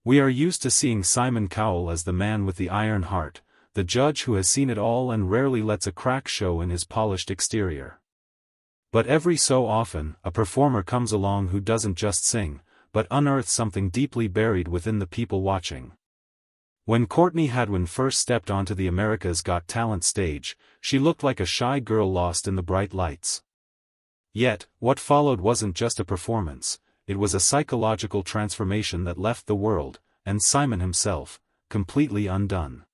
We are used to seeing Simon Cowell as the man with the iron heart, the judge who has seen it all and rarely lets a crack show in his polished exterior. But every so often, a performer comes along who doesn't just sing, but unearths something deeply buried within the people watching. When Courtney Hadwin first stepped onto the America's Got Talent stage, she looked like a shy girl lost in the bright lights. Yet, what followed wasn't just a performance, it was a psychological transformation that left the world, and Simon himself, completely undone.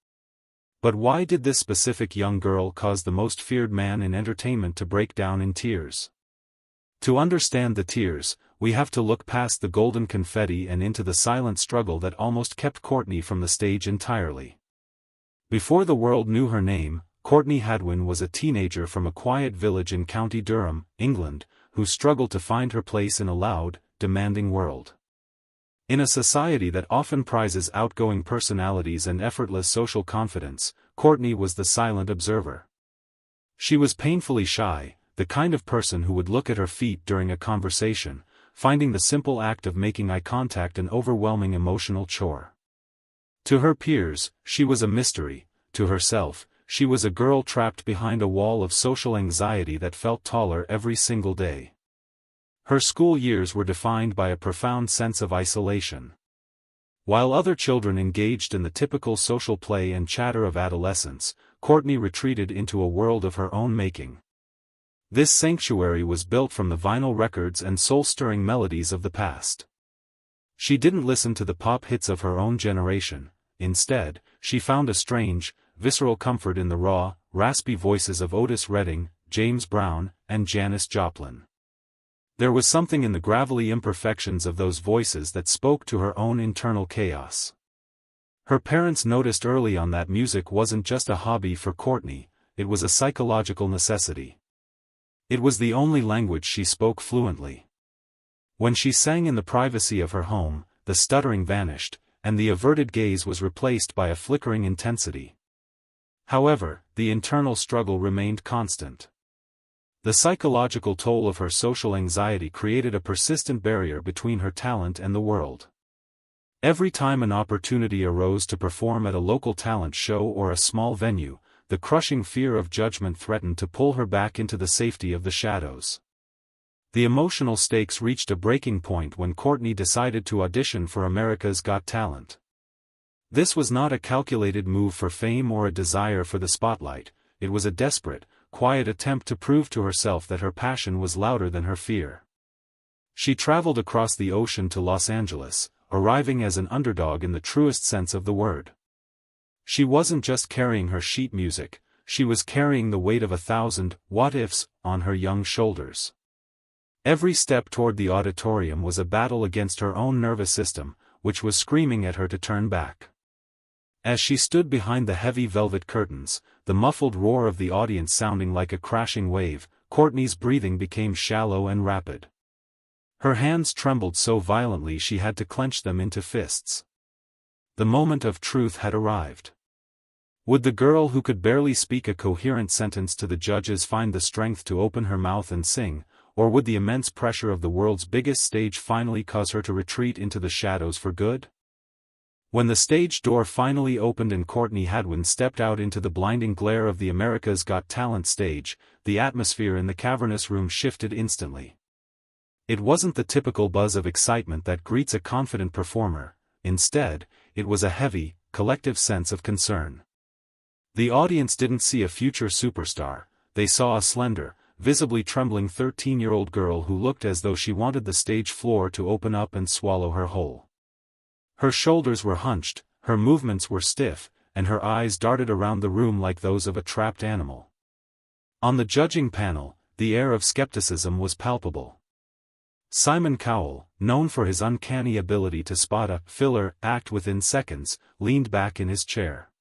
But why did this specific young girl cause the most feared man in entertainment to break down in tears? To understand the tears, we have to look past the golden confetti and into the silent struggle that almost kept Courtney from the stage entirely. Before the world knew her name, Courtney Hadwin was a teenager from a quiet village in County Durham, England, who struggled to find her place in a loud, demanding world. In a society that often prizes outgoing personalities and effortless social confidence, Courtney was the silent observer. She was painfully shy, the kind of person who would look at her feet during a conversation, finding the simple act of making eye contact an overwhelming emotional chore. To her peers, she was a mystery; to herself, she was a girl trapped behind a wall of social anxiety that felt taller every single day. Her school years were defined by a profound sense of isolation. While other children engaged in the typical social play and chatter of adolescence, Courtney retreated into a world of her own making. This sanctuary was built from the vinyl records and soul-stirring melodies of the past. She didn't listen to the pop hits of her own generation; instead, she found a strange, visceral comfort in the raw, raspy voices of Otis Redding, James Brown, and Janis Joplin. There was something in the gravelly imperfections of those voices that spoke to her own internal chaos. Her parents noticed early on that music wasn't just a hobby for Courtney, it was a psychological necessity. It was the only language she spoke fluently. When she sang in the privacy of her home, the stuttering vanished, and the averted gaze was replaced by a flickering intensity. However, the internal struggle remained constant. The psychological toll of her social anxiety created a persistent barrier between her talent and the world. Every time an opportunity arose to perform at a local talent show or a small venue, the crushing fear of judgment threatened to pull her back into the safety of the shadows. The emotional stakes reached a breaking point when Courtney decided to audition for America's Got Talent. This was not a calculated move for fame or a desire for the spotlight; it was a desperate, quiet attempt to prove to herself that her passion was louder than her fear. She traveled across the ocean to Los Angeles, arriving as an underdog in the truest sense of the word. She wasn't just carrying her sheet music, she was carrying the weight of 1,000 what-ifs on her young shoulders. Every step toward the auditorium was a battle against her own nervous system, which was screaming at her to turn back. As she stood behind the heavy velvet curtains, the muffled roar of the audience sounding like a crashing wave, Courtney's breathing became shallow and rapid. Her hands trembled so violently she had to clench them into fists. The moment of truth had arrived. Would the girl who could barely speak a coherent sentence to the judges find the strength to open her mouth and sing, or would the immense pressure of the world's biggest stage finally cause her to retreat into the shadows for good? When the stage door finally opened and Courtney Hadwin stepped out into the blinding glare of the America's Got Talent stage, the atmosphere in the cavernous room shifted instantly. It wasn't the typical buzz of excitement that greets a confident performer; instead, it was a heavy, collective sense of concern. The audience didn't see a future superstar, they saw a slender, visibly trembling 13-year-old girl who looked as though she wanted the stage floor to open up and swallow her whole. Her shoulders were hunched, her movements were stiff, and her eyes darted around the room like those of a trapped animal. On the judging panel, the air of skepticism was palpable. Simon Cowell, known for his uncanny ability to spot a filler act within seconds, leaned back in his chair.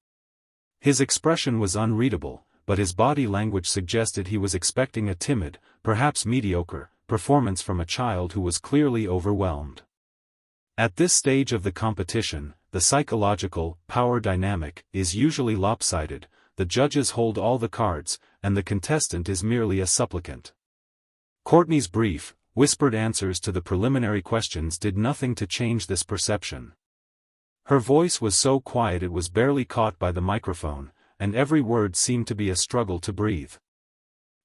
His expression was unreadable, but his body language suggested he was expecting a timid, perhaps mediocre, performance from a child who was clearly overwhelmed. At this stage of the competition, the psychological power dynamic is usually lopsided; the judges hold all the cards, and the contestant is merely a supplicant. Courtney's brief, whispered answers to the preliminary questions did nothing to change this perception. Her voice was so quiet it was barely caught by the microphone, and every word seemed to be a struggle to breathe.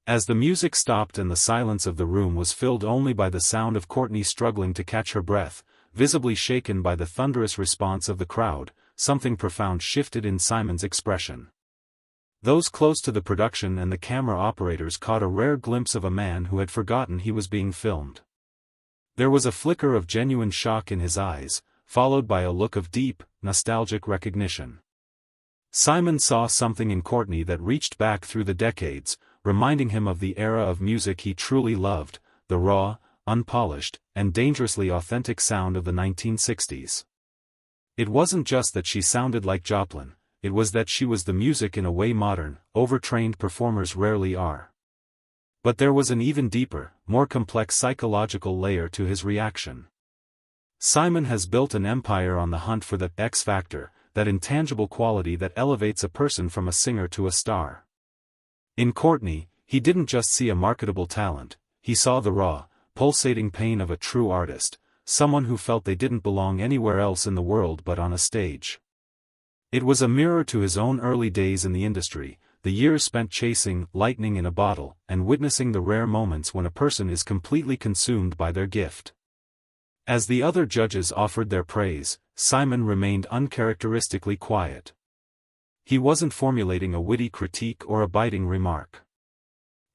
As the music stopped and the silence of the room was filled only by the sound of Courtney struggling to catch her breath, visibly shaken by the thunderous response of the crowd, something profound shifted in Simon's expression. Those close to the production and the camera operators caught a rare glimpse of a man who had forgotten he was being filmed. There was a flicker of genuine shock in his eyes, followed by a look of deep, nostalgic recognition. Simon saw something in Courtney that reached back through the decades, reminding him of the era of music he truly loved, the raw, unpolished, and dangerously authentic sound of the 1960s. It wasn't just that she sounded like Joplin, it was that she was the music in a way modern, overtrained performers rarely are. But there was an even deeper, more complex psychological layer to his reaction. Simon has built an empire on the hunt for that X factor, that intangible quality that elevates a person from a singer to a star. In Courtney, he didn't just see a marketable talent, he saw the raw, pulsating pain of a true artist, someone who felt they didn't belong anywhere else in the world but on a stage. It was a mirror to his own early days in the industry, the years spent chasing lightning in a bottle and witnessing the rare moments when a person is completely consumed by their gift. As the other judges offered their praise, Simon remained uncharacteristically quiet. He wasn't formulating a witty critique or a biting remark.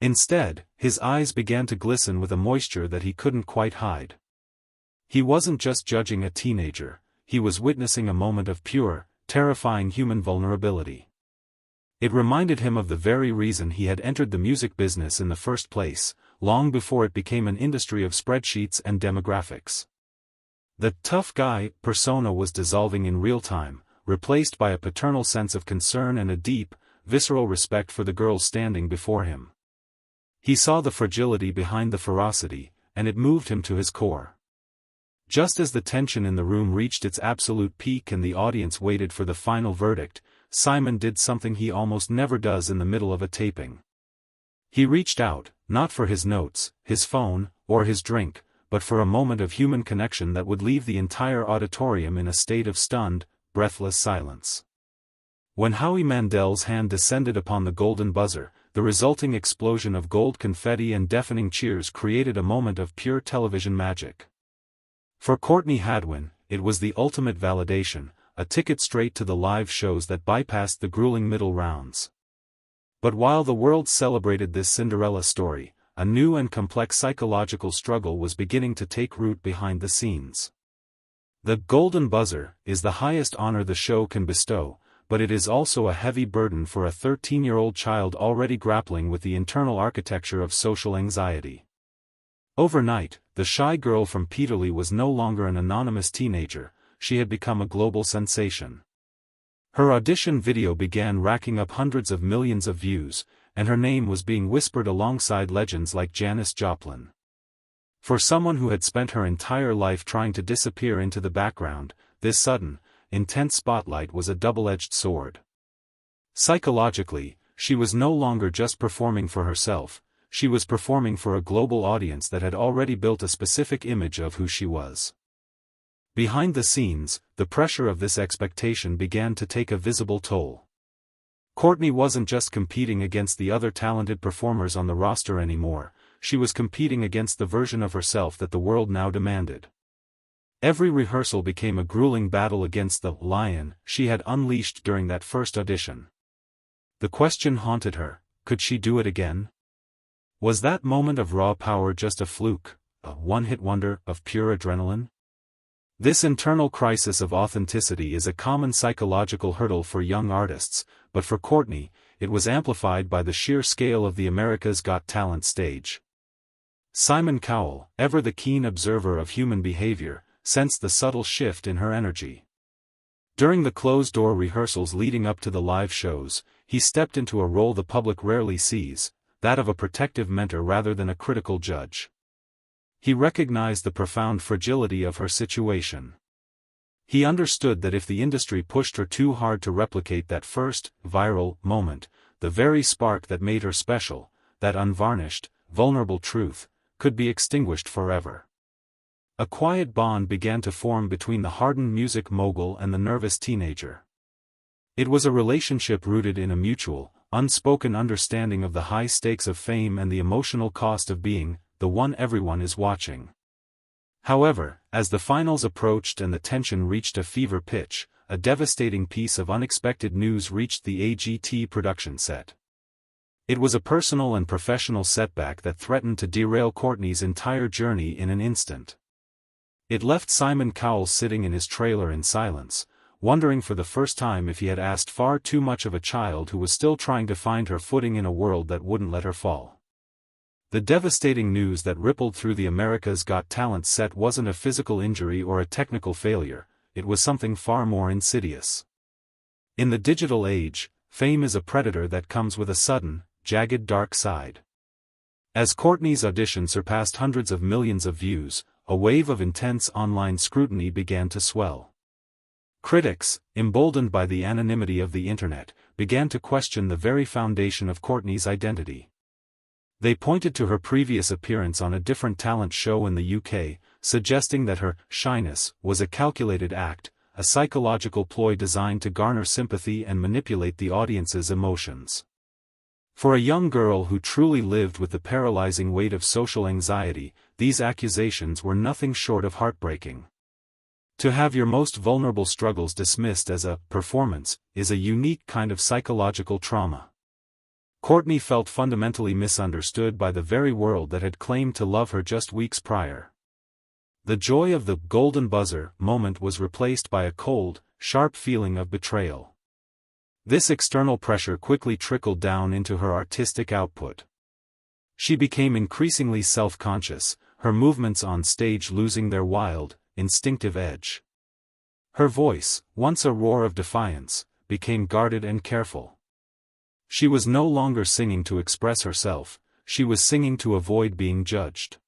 Instead, his eyes began to glisten with a moisture that he couldn't quite hide. He wasn't just judging a teenager, he was witnessing a moment of pure, terrifying human vulnerability. It reminded him of the very reason he had entered the music business in the first place, long before it became an industry of spreadsheets and demographics. The tough guy persona was dissolving in real time, replaced by a paternal sense of concern and a deep, visceral respect for the girl standing before him. He saw the fragility behind the ferocity, and it moved him to his core. Just as the tension in the room reached its absolute peak and the audience waited for the final verdict, Simon did something he almost never does in the middle of a taping. He reached out, not for his notes, his phone, or his drink, but for a moment of human connection that would leave the entire auditorium in a state of stunned, breathless silence. When Howie Mandel's hand descended upon the golden buzzer, the resulting explosion of gold confetti and deafening cheers created a moment of pure television magic. For Courtney Hadwin, it was the ultimate validation, a ticket straight to the live shows that bypassed the grueling middle rounds. But while the world celebrated this Cinderella story, a new and complex psychological struggle was beginning to take root behind the scenes. The Golden Buzzer is the highest honor the show can bestow, but it is also a heavy burden for a 13-year-old child already grappling with the internal architecture of social anxiety. Overnight, the shy girl from Peterlee was no longer an anonymous teenager, she had become a global sensation. Her audition video began racking up hundreds of millions of views, and her name was being whispered alongside legends like Janis Joplin. For someone who had spent her entire life trying to disappear into the background, this sudden, intense spotlight was a double-edged sword. Psychologically, she was no longer just performing for herself, she was performing for a global audience that had already built a specific image of who she was. Behind the scenes, the pressure of this expectation began to take a visible toll. Courtney wasn't just competing against the other talented performers on the roster anymore, she was competing against the version of herself that the world now demanded. Every rehearsal became a grueling battle against the lion she had unleashed during that first audition. The question haunted her, could she do it again? Was that moment of raw power just a fluke, a one-hit wonder of pure adrenaline? This internal crisis of authenticity is a common psychological hurdle for young artists, but for Courtney, it was amplified by the sheer scale of the America's Got Talent stage. Simon Cowell, ever the keen observer of human behavior, sensed the subtle shift in her energy. During the closed-door rehearsals leading up to the live shows, he stepped into a role the public rarely sees, that of a protective mentor rather than a critical judge. He recognized the profound fragility of her situation. He understood that if the industry pushed her too hard to replicate that first, viral, moment, the very spark that made her special, that unvarnished, vulnerable truth, could be extinguished forever. A quiet bond began to form between the hardened music mogul and the nervous teenager. It was a relationship rooted in a mutual, unspoken understanding of the high stakes of fame and the emotional cost of being the one everyone is watching. However, as the finals approached and the tension reached a fever pitch, a devastating piece of unexpected news reached the AGT production set. It was a personal and professional setback that threatened to derail Courtney's entire journey in an instant. It left Simon Cowell sitting in his trailer in silence, wondering for the first time if he had asked far too much of a child who was still trying to find her footing in a world that wouldn't let her fall. The devastating news that rippled through the America's Got Talent set wasn't a physical injury or a technical failure, it was something far more insidious. In the digital age, fame is a predator that comes with a sudden, jagged dark side. As Courtney's audition surpassed hundreds of millions of views, a wave of intense online scrutiny began to swell. Critics, emboldened by the anonymity of the internet, began to question the very foundation of Courtney's identity. They pointed to her previous appearance on a different talent show in the UK, suggesting that her shyness was a calculated act, a psychological ploy designed to garner sympathy and manipulate the audience's emotions. For a young girl who truly lived with the paralyzing weight of social anxiety, these accusations were nothing short of heartbreaking. To have your most vulnerable struggles dismissed as a performance is a unique kind of psychological trauma. Courtney felt fundamentally misunderstood by the very world that had claimed to love her just weeks prior. The joy of the golden buzzer moment was replaced by a cold, sharp feeling of betrayal. This external pressure quickly trickled down into her artistic output. She became increasingly self-conscious, her movements on stage losing their wild, instinctive edge. Her voice, once a roar of defiance, became guarded and careful. She was no longer singing to express herself, she was singing to avoid being judged.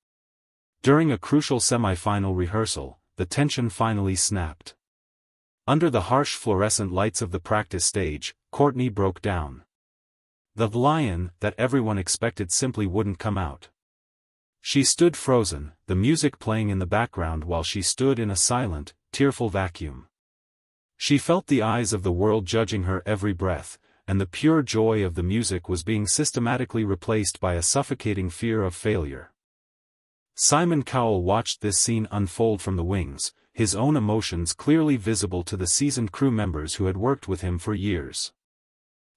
During a crucial semi-final rehearsal, the tension finally snapped. Under the harsh fluorescent lights of the practice stage, Courtney broke down. The lion that everyone expected simply wouldn't come out. She stood frozen, the music playing in the background while she stood in a silent, tearful vacuum. She felt the eyes of the world judging her every breath, and the pure joy of the music was being systematically replaced by a suffocating fear of failure. Simon Cowell watched this scene unfold from the wings, his own emotions clearly visible to the seasoned crew members who had worked with him for years.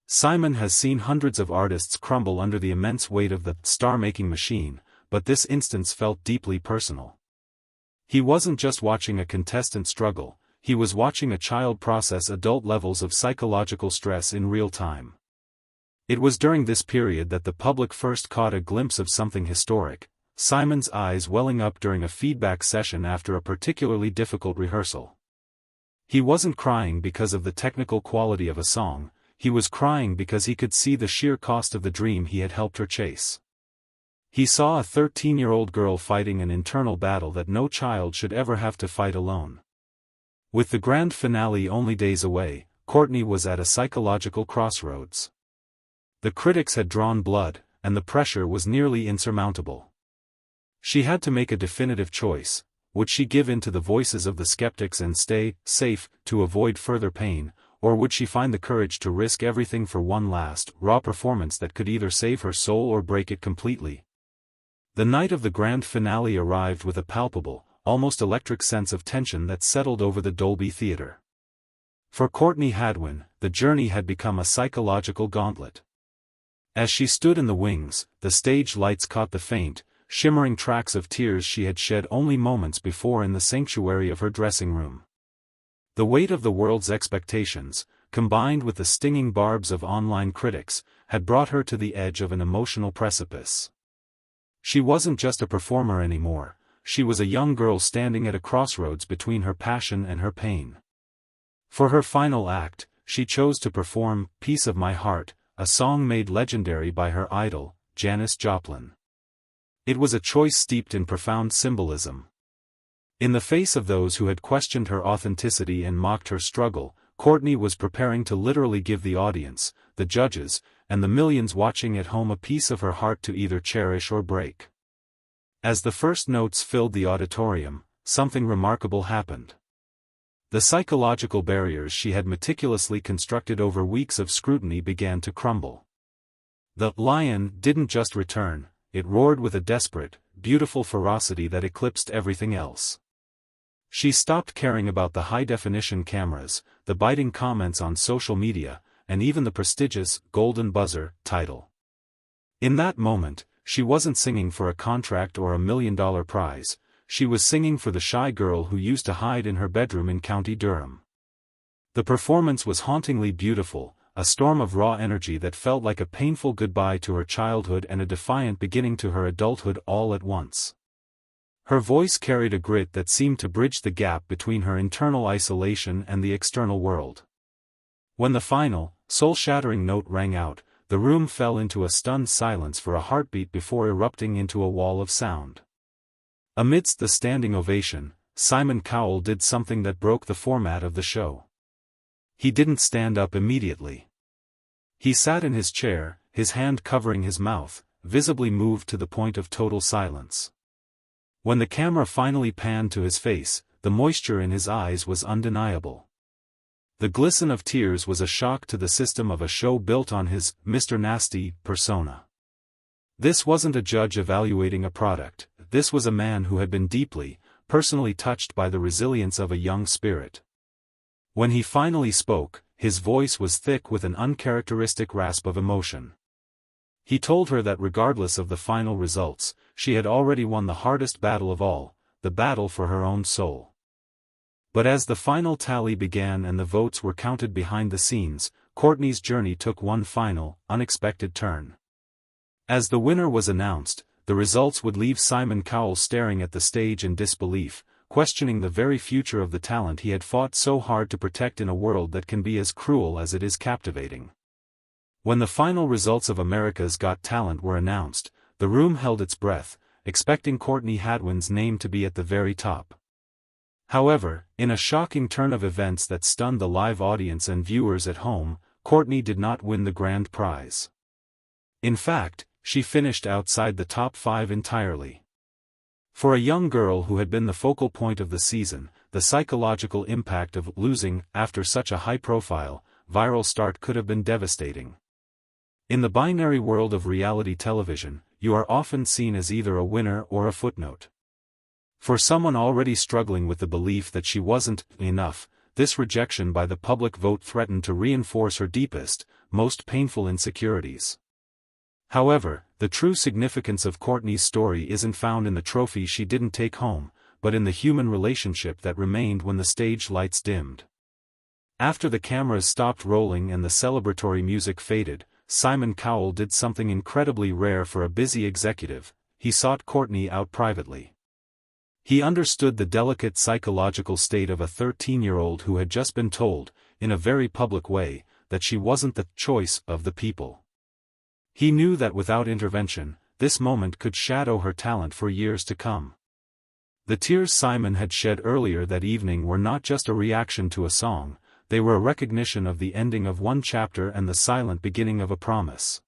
Simon has seen hundreds of artists crumble under the immense weight of the star-making machine, but this instance felt deeply personal. He wasn't just watching a contestant struggle, he was watching a child process adult levels of psychological stress in real time. It was during this period that the public first caught a glimpse of something historic, Simon's eyes welling up during a feedback session after a particularly difficult rehearsal. He wasn't crying because of the technical quality of a song, he was crying because he could see the sheer cost of the dream he had helped her chase. He saw a 13-year-old girl fighting an internal battle that no child should ever have to fight alone. With the grand finale only days away, Courtney was at a psychological crossroads. The critics had drawn blood, and the pressure was nearly insurmountable. She had to make a definitive choice: would she give in to the voices of the skeptics and stay safe to avoid further pain, or would she find the courage to risk everything for one last, raw performance that could either save her soul or break it completely? The night of the grand finale arrived with a palpable, almost electric sense of tension that settled over the Dolby Theatre. For Courtney Hadwin, the journey had become a psychological gauntlet. As she stood in the wings, the stage lights caught the faint, shimmering tracks of tears she had shed only moments before in the sanctuary of her dressing room. The weight of the world's expectations, combined with the stinging barbs of online critics, had brought her to the edge of an emotional precipice. She wasn't just a performer anymore, she was a young girl standing at a crossroads between her passion and her pain. For her final act, she chose to perform "Piece of My Heart," a song made legendary by her idol, Janis Joplin. It was a choice steeped in profound symbolism. In the face of those who had questioned her authenticity and mocked her struggle, Courtney was preparing to literally give the audience, the judges, and the millions watching at home a piece of her heart to either cherish or break. As the first notes filled the auditorium, something remarkable happened. The psychological barriers she had meticulously constructed over weeks of scrutiny began to crumble. The lion didn't just return, it roared with a desperate, beautiful ferocity that eclipsed everything else. She stopped caring about the high-definition cameras, the biting comments on social media, and even the prestigious Golden Buzzer title. In that moment, she wasn't singing for a contract or $1 million prize, she was singing for the shy girl who used to hide in her bedroom in County Durham. The performance was hauntingly beautiful, a storm of raw energy that felt like a painful goodbye to her childhood and a defiant beginning to her adulthood all at once. Her voice carried a grit that seemed to bridge the gap between her internal isolation and the external world. When the final, soul-shattering note rang out, the room fell into a stunned silence for a heartbeat before erupting into a wall of sound. Amidst the standing ovation, Simon Cowell did something that broke the format of the show. He didn't stand up immediately. He sat in his chair, his hand covering his mouth, visibly moved to the point of total silence. When the camera finally panned to his face, the moisture in his eyes was undeniable. The glisten of tears was a shock to the system of a show built on his Mr. Nasty persona. This wasn't a judge evaluating a product, this was a man who had been deeply, personally touched by the resilience of a young spirit. When he finally spoke, his voice was thick with an uncharacteristic rasp of emotion. He told her that regardless of the final results, she had already won the hardest battle of all, the battle for her own soul. But as the final tally began and the votes were counted behind the scenes, Courtney's journey took one final, unexpected turn. As the winner was announced, the results would leave Simon Cowell staring at the stage in disbelief, questioning the very future of the talent he had fought so hard to protect in a world that can be as cruel as it is captivating. When the final results of America's Got Talent were announced, the room held its breath, expecting Courtney Hadwin's name to be at the very top. However, in a shocking turn of events that stunned the live audience and viewers at home, Courtney did not win the grand prize. In fact, she finished outside the top 5 entirely. For a young girl who had been the focal point of the season, the psychological impact of losing after such a high-profile, viral start could have been devastating. In the binary world of reality television, you are often seen as either a winner or a footnote. For someone already struggling with the belief that she wasn't enough, this rejection by the public vote threatened to reinforce her deepest, most painful insecurities. However, the true significance of Courtney's story isn't found in the trophy she didn't take home, but in the human relationship that remained when the stage lights dimmed. After the cameras stopped rolling and the celebratory music faded, Simon Cowell did something incredibly rare for a busy executive: he sought Courtney out privately. He understood the delicate psychological state of a 13-year-old who had just been told, in a very public way, that she wasn't the choice of the people. He knew that without intervention, this moment could shadow her talent for years to come. The tears Simon had shed earlier that evening were not just a reaction to a song, they were a recognition of the ending of one chapter and the silent beginning of a promise.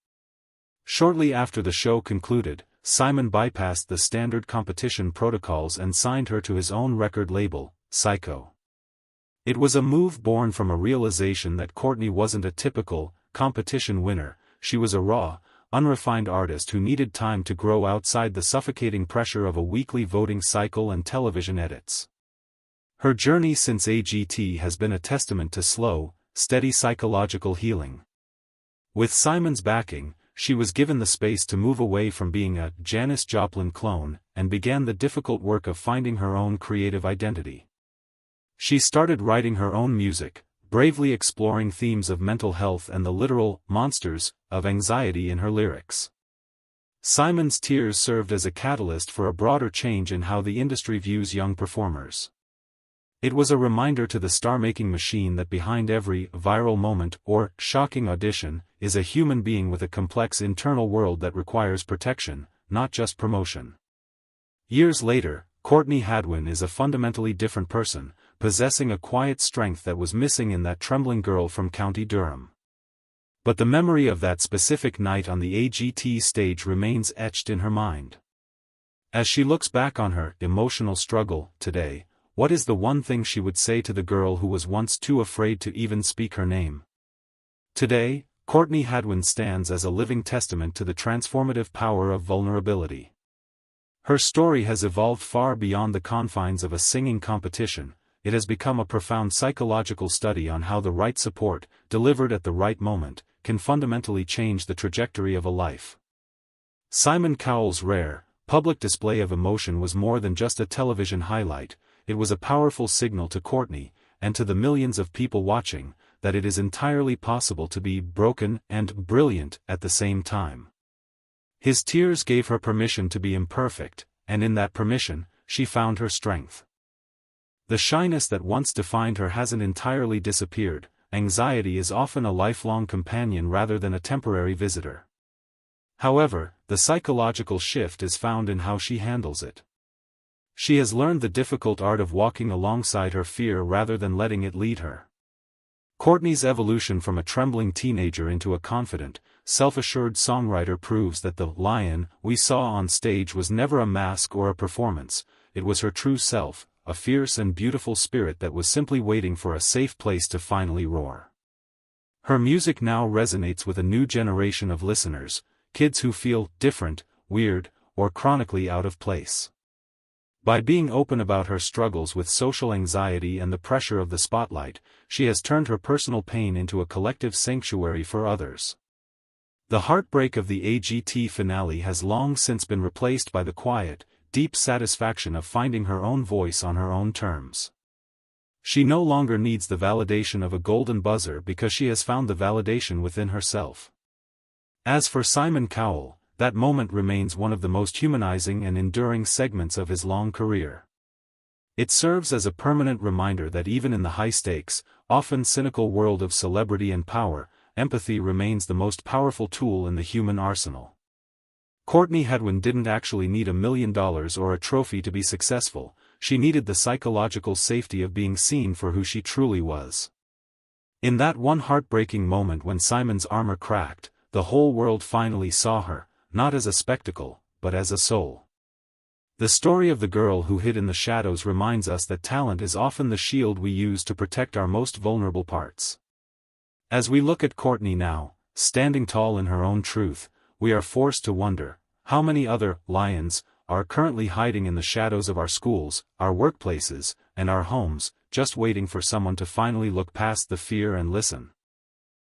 Shortly after the show concluded, Simon bypassed the standard competition protocols and signed her to his own record label, Psycho. It was a move born from a realization that Courtney wasn't a typical, competition winner, she was a raw, unrefined artist who needed time to grow outside the suffocating pressure of a weekly voting cycle and television edits. Her journey since AGT has been a testament to slow, steady psychological healing. With Simon's backing, she was given the space to move away from being a Janis Joplin clone, and began the difficult work of finding her own creative identity. She started writing her own music, bravely exploring themes of mental health and the literal monsters of anxiety in her lyrics. Simon's tears served as a catalyst for a broader change in how the industry views young performers. It was a reminder to the star-making machine that behind every viral moment or shocking audition is a human being with a complex internal world that requires protection, not just promotion. Years later, Courtney Hadwin is a fundamentally different person, possessing a quiet strength that was missing in that trembling girl from County Durham. But the memory of that specific night on the AGT stage remains etched in her mind. As she looks back on her emotional struggle today, what is the one thing she would say to the girl who was once too afraid to even speak her name? Today, Courtney Hadwin stands as a living testament to the transformative power of vulnerability. Her story has evolved far beyond the confines of a singing competition. It has become a profound psychological study on how the right support, delivered at the right moment, can fundamentally change the trajectory of a life. Simon Cowell's rare, public display of emotion was more than just a television highlight. It was a powerful signal to Courtney, and to the millions of people watching, that it is entirely possible to be broken and brilliant at the same time. His tears gave her permission to be imperfect, and in that permission, she found her strength. The shyness that once defined her hasn't entirely disappeared. Anxiety is often a lifelong companion rather than a temporary visitor. However, the psychological shift is found in how she handles it. She has learned the difficult art of walking alongside her fear rather than letting it lead her. Courtney's evolution from a trembling teenager into a confident, self-assured songwriter proves that the lion we saw on stage was never a mask or a performance. It was her true self, a fierce and beautiful spirit that was simply waiting for a safe place to finally roar. Her music now resonates with a new generation of listeners, kids who feel different, weird, or chronically out of place. By being open about her struggles with social anxiety and the pressure of the spotlight, she has turned her personal pain into a collective sanctuary for others. The heartbreak of the AGT finale has long since been replaced by the quiet, deep satisfaction of finding her own voice on her own terms. She no longer needs the validation of a golden buzzer because she has found the validation within herself. As for Simon Cowell, that moment remains one of the most humanizing and enduring segments of his long career. It serves as a permanent reminder that even in the high-stakes, often cynical world of celebrity and power, empathy remains the most powerful tool in the human arsenal. Courtney Hadwin didn't actually need $1 million or a trophy to be successful. She needed the psychological safety of being seen for who she truly was. In that one heartbreaking moment when Simon's armor cracked, the whole world finally saw her, not as a spectacle, but as a soul. The story of the girl who hid in the shadows reminds us that talent is often the shield we use to protect our most vulnerable parts. As we look at Courtney now, standing tall in her own truth, we are forced to wonder, how many other lions are currently hiding in the shadows of our schools, our workplaces, and our homes, just waiting for someone to finally look past the fear and listen.